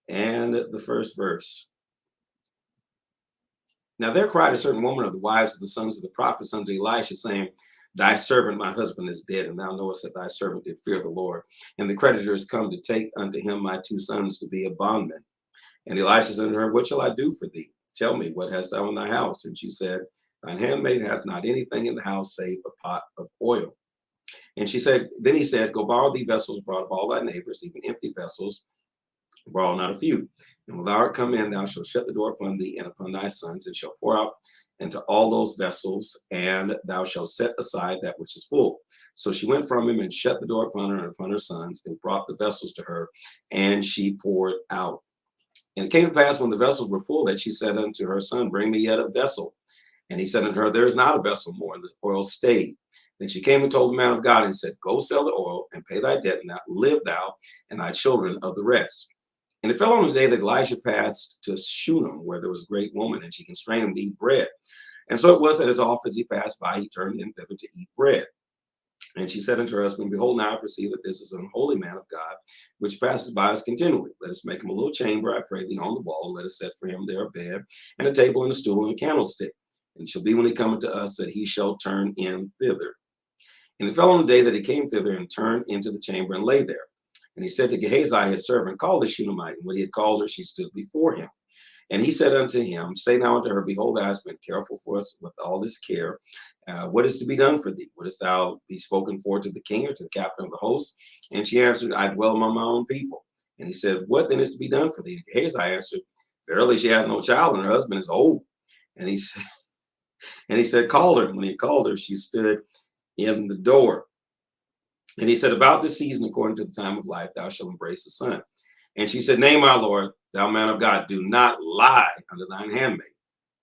and the first verse. Now there cried a certain woman of the wives of the sons of the prophets unto Elisha, saying, Thy servant, my husband, is dead, and thou knowest that thy servant did fear the Lord. And the creditors come to take unto him my two sons to be a bondman. And Elisha said unto her, What shall I do for thee? Tell me, what hast thou in thy house? And she said, Thine handmaid hath not anything in the house save a pot of oil. And she said, Then he said, Go borrow thee vessels brought of all thy neighbors, even empty vessels, borrow not a few. And when thou art come in, thou shalt shut the door upon thee and upon thy sons, and shalt pour out into all those vessels, and thou shalt set aside that which is full. So she went from him and shut the door upon her and upon her sons, and brought the vessels to her, and she poured out. And it came to pass when the vessels were full that she said unto her son, Bring me yet a vessel. And he said unto her, There is not a vessel more, and the oil stayed. Then she came and told the man of God and said, Go sell the oil and pay thy debt, and live thou and thy children of the rest. And it fell on the day that Elisha passed to Shunem, where there was a great woman, and she constrained him to eat bread. And so it was that as often as he passed by, he turned in thither to eat bread. And she said unto her husband, Behold, now I perceive that this is an holy man of God, which passes by us continually. Let us make him a little chamber, I pray thee, on the wall. Let us set for him there a bed, and a table, and a stool, and a candlestick. And it shall be when he cometh to us that he shall turn in thither. And it fell on the day that he came thither, and turned into the chamber, and lay there. And he said to Gehazi his servant, Call the Shunammite. And when he had called her, she stood before him. And he said unto him, Say now unto her, Behold, thou hast been careful for us with all this care. What is to be done for thee? Wouldst thou be spoken for to the king or to the captain of the host? And she answered, I dwell among my own people. And he said, What then is to be done for thee? And Gehazi answered, Verily she hath no child, and her husband is old. And he said, Call her. And when he called her, she stood in the door. And he said, About this season, according to the time of life, thou shalt embrace a son. And she said, Nay, my Lord, thou man of God, do not lie unto thine handmaid.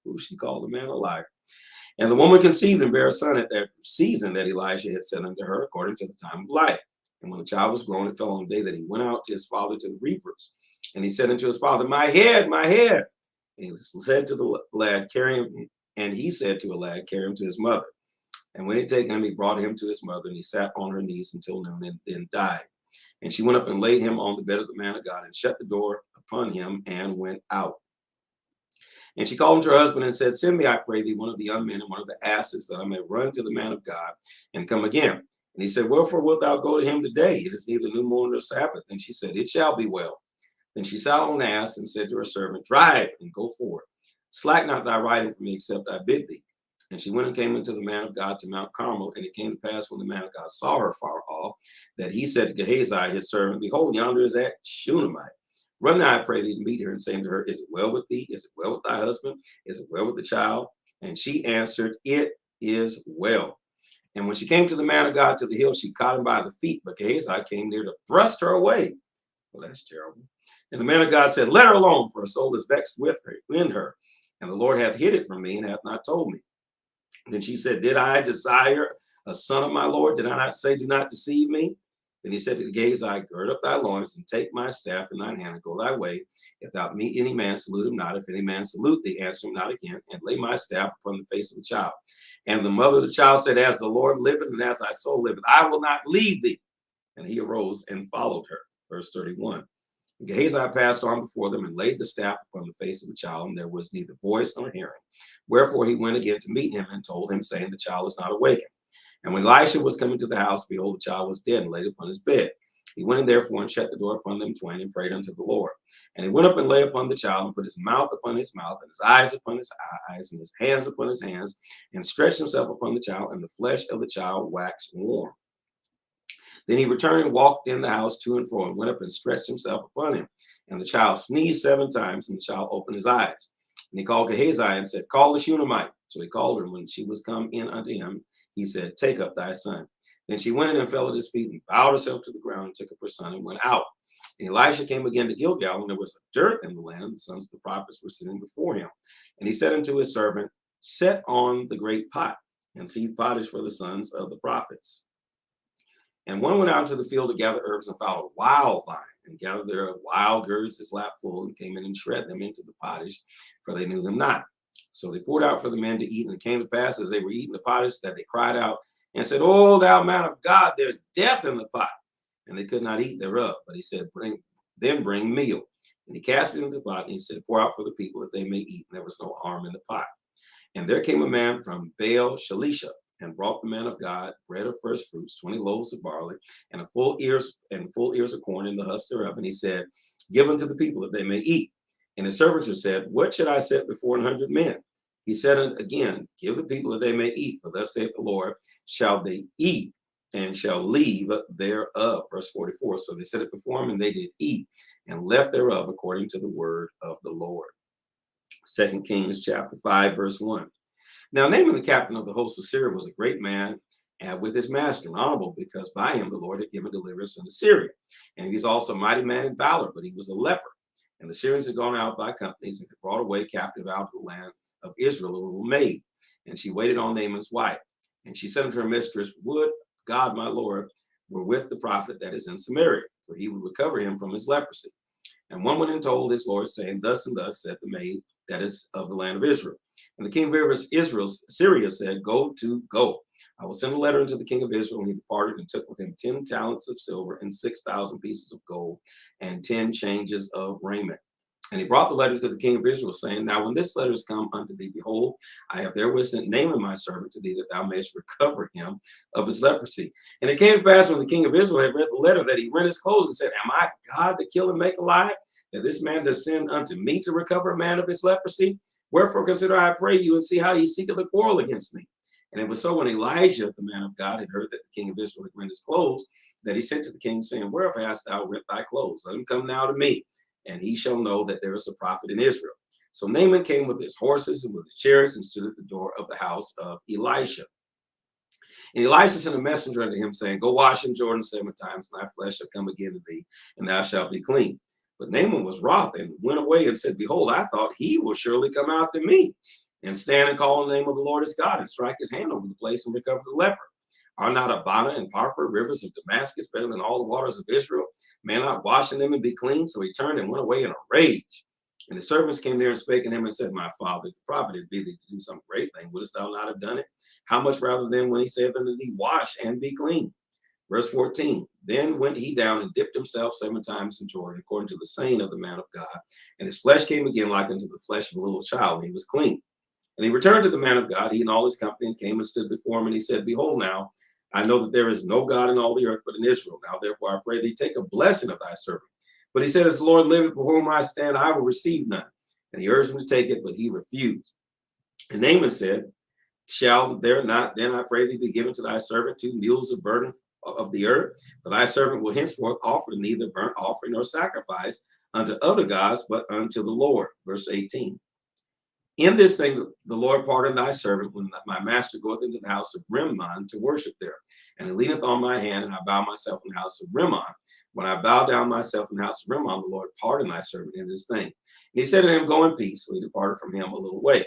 Who she called the man a liar. And the woman conceived and bare a son at that season that Elisha had said unto her, according to the time of life. And when the child was grown, it fell on the day that he went out to his father to the reapers. And he said unto his father, My head, my head. And he said to the lad, Carry him. And he said to a lad, Carry him to his mother. And when he had taken him, he brought him to his mother, and he sat on her knees until noon, and then died. And she went up and laid him on the bed of the man of God, and shut the door upon him, and went out. And she called him to her husband and said, Send me, I pray thee, one of the young men and one of the asses, that I may run to the man of God and come again. And he said, Wherefore wilt thou go to him today? It is neither new moon nor Sabbath. And she said, It shall be well. Then she sat on the ass and said to her servant, Drive and go forward. Slack not thy riding from me, except I bid thee. And she went and came into the man of God to Mount Carmel. And it came to pass when the man of God saw her far off, that he said to Gehazi his servant, Behold, yonder is that Shunammite. Run now, I pray thee, to meet her, and saying to her, Is it well with thee? Is it well with thy husband? Is it well with the child? And she answered, It is well. And when she came to the man of God to the hill, she caught him by the feet. But Gehazi came near to thrust her away. Well, that's terrible. And the man of God said, Let her alone, for her soul is vexed with her, in her. And the Lord hath hid it from me, and hath not told me. Then she said, Did I desire a son of my Lord? Did I not say, Do not deceive me? Then he said to Gehazi, Gird up thy loins, and take my staff in thine hand, and go thy way. If thou meet any man, salute him not. If any man salute thee, answer him not again, and lay my staff upon the face of the child. And the mother of the child said, As the Lord liveth, and as thy soul liveth, I will not leave thee. And he arose and followed her. Verse 31. And Gehazi passed on before them, and laid the staff upon the face of the child, and there was neither voice nor hearing. Wherefore he went again to meet him, and told him, saying, The child is not awakened. And when Elisha was coming to the house, behold, the child was dead, and laid upon his bed. He went in therefore, and shut the door upon them twain, and prayed unto the Lord. And he went up and lay upon the child, and put his mouth upon his mouth, and his eyes upon his eyes, and his hands upon his hands, and stretched himself upon the child, and the flesh of the child waxed warm. Then he returned and walked in the house to and fro, and went up and stretched himself upon him. And the child sneezed 7 times, and the child opened his eyes. And he called Gehazi and said, Call the Shunammite. So he called her, and when she was come in unto him, he said, Take up thy son. Then she went in and fell at his feet, and bowed herself to the ground, and took up her son, and went out. And Elisha came again to Gilgal, and there was a dearth in the land, and the sons of the prophets were sitting before him. And he said unto his servant, Set on the great pot, and seethe pottage for the sons of the prophets. And one went out into the field to gather herbs, and found a wild vine, and gathered there wild gourds his lap full, and came in and shred them into the pottage, for they knew them not. So they poured out for the men to eat, and it came to pass as they were eating the pottage that they cried out and said, O thou man of God, there's death in the pot. And they could not eat thereof. But he said, Bring meal. And he cast it into the pot, and he said, pour out for the people that they may eat. And there was no harm in the pot. And there came a man from Baal Shalisha, and brought the man of God bread of first fruits, 20 loaves of barley, and full ears of corn in the husk thereof. And he said, give unto the people that they may eat. And his servitors said, what should I set before 100 men? He said again, give the people that they may eat, for thus saith the Lord, shall they eat and shall leave thereof. Verse 44. So they set it before him, and they did eat and left thereof according to the word of the Lord. 2 Kings chapter 5, verse 1. Now Naaman, the captain of the host of Syria, was a great man with his master, and honorable, because by him the Lord had given deliverance unto Syria. And he's also a mighty man in valor, but he was a leper. And the Syrians had gone out by companies and had brought away captive out of the land of Israel a little maid. And she waited on Naaman's wife. And she said unto her mistress, would God, my Lord, were with the prophet that is in Samaria, for he would recover him from his leprosy. And one went and told his Lord, saying, thus and thus said the maid that is of the land of Israel. And the king of Israel, Syria, said, go. I will send a letter unto the king of Israel. And he departed and took with him 10 talents of silver and 6,000 pieces of gold and 10 changes of raiment. And he brought the letter to the king of Israel, saying, now when this letter is come unto thee, behold, I have therewith sent Naaman my servant to thee, that thou mayest recover him of his leprosy. And it came to pass, when the king of Israel had read the letter, that he rent his clothes and said, am I God to kill and make alive, that this man does send unto me to recover a man of his leprosy? Wherefore consider, I pray you, and see how he seeketh a quarrel against me. And it was so, when Elijah, the man of God, had heard that the king of Israel had rent his clothes, that he sent to the king, saying, wherefore hast thou rent thy clothes? Let him come now to me, and he shall know that there is a prophet in Israel. So Naaman came with his horses and with his chariots, and stood at the door of the house of Elisha. And Elisha sent a messenger unto him, saying, go wash in Jordan 7 times, and thy flesh shall come again to thee, and thou shalt be clean. But Naaman was wroth, and went away and said, behold, I thought he will surely come out to me, and stand and call on the name of the Lord his God, and strike his hand over the place, and recover the leper. Are not Abana and Parper, rivers of Damascus, better than all the waters of Israel? May I not wash in them and be clean? So he turned and went away in a rage. And his servants came there and spake unto him, and said, my father, if the prophet had bid thee to do some great thing, wouldst thou not have done it? How much rather then when he said unto thee, wash and be clean? Verse 14, then went he down and dipped himself 7 times in Jordan, according to the saying of the man of God. And his flesh came again like unto the flesh of a little child, and he was clean. And he returned to the man of God, he and all his company, and came and stood before him. And he said, behold, now I know that there is no God in all the earth but in Israel. Now therefore I pray thee, take a blessing of thy servant. But he said, as the Lord liveth, before whom I stand, I will receive none. And he urged him to take it, but he refused. And Naaman said, shall there not then, I pray thee, be given to thy servant 2 mules of burden of the earth? For thy servant will henceforth offer neither burnt offering nor sacrifice unto other gods, but unto the Lord. Verse 18. In this thing the Lord pardon thy servant, when my master goeth into the house of Rimmon to worship there. And he leaneth on my hand, and I bow myself in the house of Rimmon. When I bow down myself in the house of Rimmon, the Lord pardon thy servant in this thing. And he said to him, go in peace. So he departed from him a little way.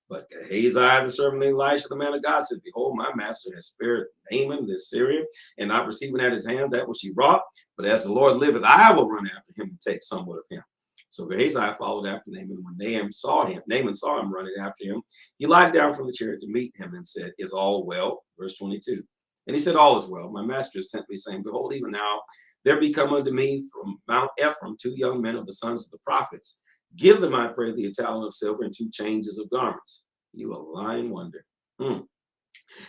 But Gehazi, the servant of Elisha, the man of God, said, behold, my master has spared Naaman this Syrian, and not receiving at his hand that which he wrought. But as the Lord liveth, I will run after him and take somewhat of him. So Gehazi followed after Naaman. When Naaman saw him running after him, he lied down from the chariot to meet him and said, is all well? Verse 22. And he said, all is well. My master has sent me, saying, behold, even now there be come unto me from Mount Ephraim 2 young men of the sons of the prophets. Give them, I pray thee, a talent of silver and 2 changes of garments. You a lying wonder. And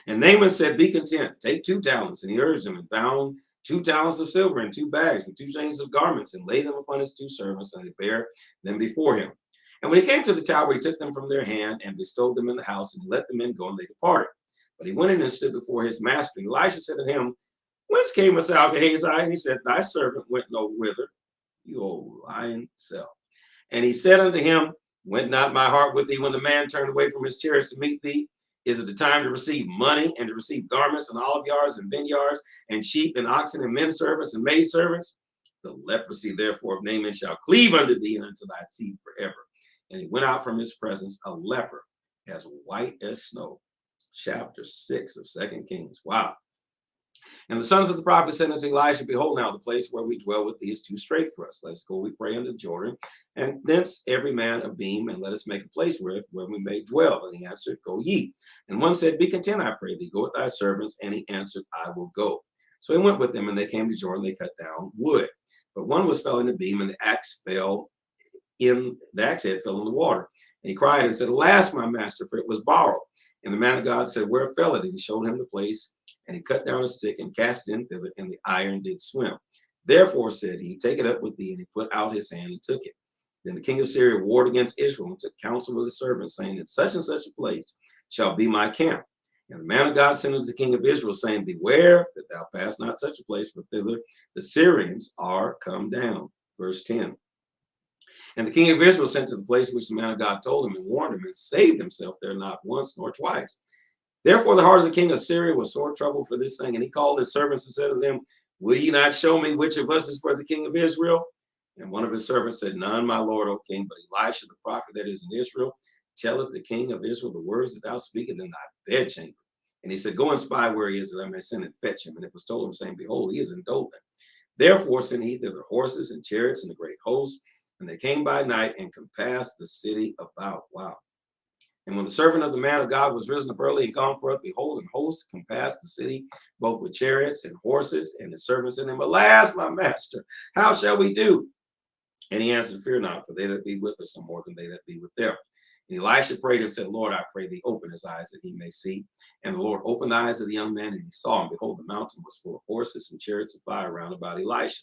Naaman said, be content, take 2 talents. And he urged him, and bound 2 talents of silver in 2 bags with 2 changes of garments, and laid them upon his 2 servants, and they bare them before him. And when he came to the tower, he took them from their hand and bestowed them in the house, and he let the men go, and they departed. But he went in and stood before his master. And Elisha said to him, whence camest thou, Gehazi? And he said, thy servant went no whither, you old lying self. And he said unto him, went not my heart with thee when the man turned away from his chariots to meet thee? Is it the time to receive money and to receive garments and olive yards and vineyards and sheep and oxen and men servants and maid servants? The leprosy therefore of Naaman shall cleave unto thee and unto thy seed forever. And he went out from his presence a leper, as white as snow. Chapter 6 of 2 Kings. Wow. And the sons of the prophet said unto Elisha, behold, now the place where we dwell with thee is too strait for us. Let us go, we pray, unto Jordan, and thence every man a beam, and let us make a place where we may dwell. And he answered, go ye. And one said, be content, I pray thee, go with thy servants. And he answered, I will go. So he went with them, and they came to Jordan. They cut down wood. But one was fell in the beam, and the axe fell in the axe head fell in the water. And he cried and said, alas, my master, for it was borrowed. And the man of God said, where fell it? And he showed him the place. And he cut down a stick and cast it in thither, and the iron did swim. Therefore said he, take it up with thee. And he put out his hand and took it. Then the king of Syria warred against Israel and took counsel with his servants, saying, in such and such a place shall be my camp. And the man of God sent unto the king of Israel, saying, beware that thou pass not such a place, for thither the Syrians are come down. Verse 10. And the king of Israel sent to the place which the man of God told him, and warned him, and saved himself there not once nor twice. Therefore the heart of the king of Syria was sore troubled for this thing. And he called his servants and said to them, will ye not show me which of us is for the king of Israel? And one of his servants said, none, my lord, O king, but Elisha the prophet that is in Israel telleth the king of Israel the words that thou speakest in thy bedchamber. And he said, go and spy where he is, that I may send and fetch him. And it was told him, saying, behold, he is in Dothan. Therefore sent he thither horses and chariots and a great host. And they came by night and compassed the city about. Wow. And when the servant of the man of God was risen up early and gone forth, behold, an host compassed the city, both with chariots and horses. And the servants said to him, alas, my master, how shall we do? And he answered, fear not, for they that be with us are more than they that be with them. And Elisha prayed and said, Lord, I pray thee, open his eyes that he may see. And the Lord opened the eyes of the young man, and he saw, and behold, the mountain was full of horses and chariots of fire round about Elisha.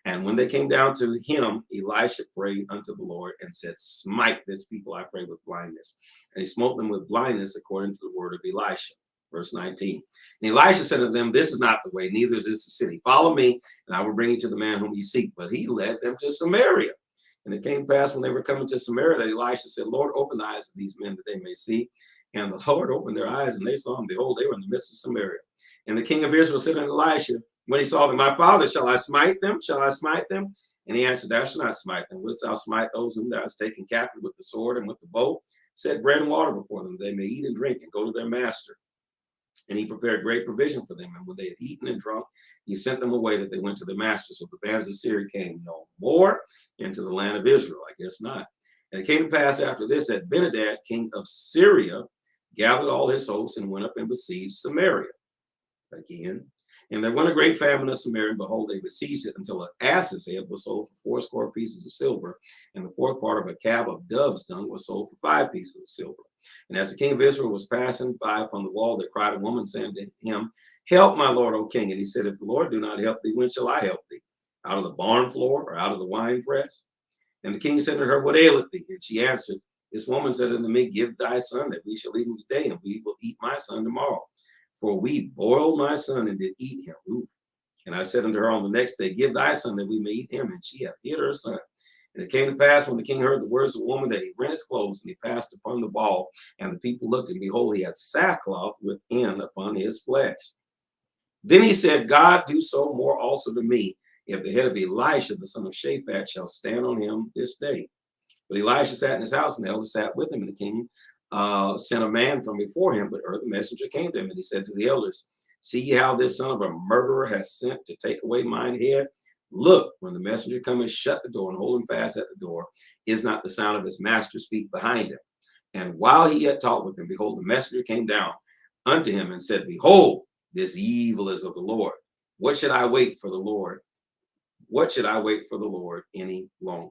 And when they came down to him, Elisha prayed unto the Lord and said, smite this people, I pray, with blindness. And he smote them with blindness according to the word of Elisha. Verse 19. And Elisha said to them, this is not the way, neither is this the city. Follow me, and I will bring you to the man whom ye seek. But he led them to Samaria. And it came to pass when they were coming to Samaria that Elisha said, Lord, open the eyes of these men that they may see. And the Lord opened their eyes, and they saw him. Behold, they were in the midst of Samaria. And the king of Israel said unto Elisha, when he saw them, my father, shall I smite them? Shall I smite them? And he answered, thou shalt not smite them. Wouldst thou smite those whom thou hast taken captive with the sword and with the bow? Set bread and water before them, they may eat and drink and go to their master. And he prepared great provision for them. And when they had eaten and drunk, he sent them away that they went to their master. So the bands of Syria came no more into the land of Israel. I guess not. And it came to pass after this that Benhadad, king of Syria, gathered all his hosts and went up and besieged Samaria again. And there went a great famine of Samaria, and behold, they besieged it until an ass's head was sold for 80 pieces of silver, and the fourth part of a cab of dove's dung was sold for 5 pieces of silver. And as the king of Israel was passing by upon the wall, there cried a woman, saying to him, help, my lord, O king. And he said, if the Lord do not help thee, when shall I help thee? Out of the barn floor or out of the wine press? And the king said to her, what aileth thee? And she answered, this woman said unto me, give thy son, that we shall eat him today, and we will eat my son tomorrow. For we boiled my son and did eat him. Ooh. And I said unto her on the next day, give thy son that we may eat him. And she hath hid her son. And it came to pass when the king heard the words of the woman that he rent his clothes and he passed upon the wall. And the people looked, and behold, he had sackcloth within upon his flesh. Then he said, God do so more also to me, if the head of Elisha, the son of Shaphat, shall stand on him this day. But Elisha sat in his house, and the elders sat with him, and the king sent a man from before him, but the messenger came to him, and he said to the elders, see ye how this son of a murderer has sent to take away mine head? Look, when the messenger cometh, shut the door and hold him fast at the door. Is not the sound of his master's feet behind him? And while he yet talked with him, behold, the messenger came down unto him and said, behold, this evil is of the Lord. What should I wait for the Lord? What should I wait for the Lord any longer?